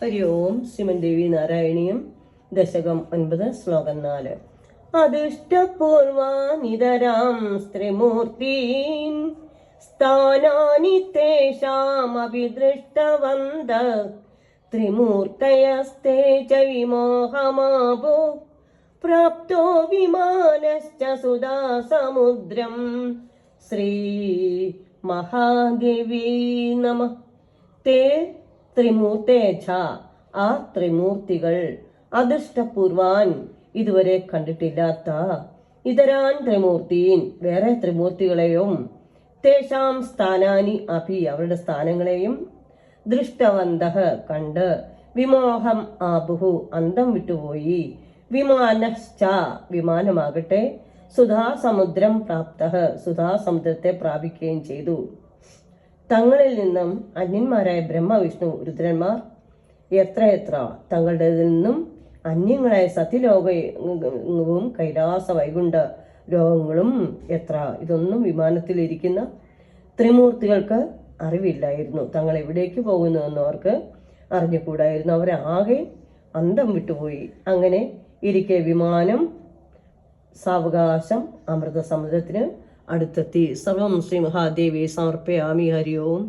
ഹരി ഓം ശ്രീമൻ ദേവി നാരായണീയം ദശകം 9 ശ്ലോകം 4. അദിഷ്ടപൂർവാനിതരാം സ്ത്രീമൂർത്തീൻ സ്ഥാനാനി തേഷാമപി ദൃഷ്ടവന്ത ത്രിമൂർത്തയസ്തേ ച വിമോഹമാപോ പ്രാപ്തോ വിമാനശ്ച സുധാ സമുദ്രം ശ്രീ മഹാദേവി നമഃ. തേ ത്രിമൂർത്തേച്ഛ, ആ ത്രിമൂർത്തികൾ, അദൃഷ്ടപൂർവാൻ, ഇതുവരെ കണ്ടിട്ടില്ലാത്ത, ഇതരാൻ ത്രിമൂർത്തീൻ, വേറെ ത്രിമൂർത്തികളെയും, തേഷാം സ്ഥാനാനി അഭി, അവരുടെ സ്ഥാനങ്ങളെയും, ദൃഷ്ടവന്തഃ, കണ്ട്, വിമോഹം ആബുഹു, അന്തം വിട്ടുപോയി, വിമാനശ്ച, വിമാനമാകട്ടെ, സുധാസമുദ്രം പ്രാപ്തഃ, സുധാസമുദ്രത്തെ പ്രാപിക്കുകയും ചെയ്തു. തങ്ങളിൽ നിന്നും അന്യന്മാരായ ബ്രഹ്മ വിഷ്ണു രുദ്രന്മാർ എത്രയെത്ര, തങ്ങളുടേതിൽ നിന്നും അന്യങ്ങളായ സത്യലോകവും കൈലാസ വൈകുണ്ഠ ലോകങ്ങളും എത്ര. ഇതൊന്നും വിമാനത്തിലിരിക്കുന്ന ത്രിമൂർത്തികൾക്ക് അറിവില്ലായിരുന്നു. തങ്ങൾ എവിടേക്ക് പോകുന്നുവെന്ന് അവർക്ക് അറിഞ്ഞുകൂടായിരുന്നു. അവരാകെ അന്തം വിട്ടുപോയി. അങ്ങനെ ഇരിക്കെ വിമാനം സാവകാശം അമൃത സമുദ്രത്തിന് അടുത്തെത്തി. സർവം ശ്രീ മഹാദേവി സമർപ്പയാമി. ഹരി ഓം.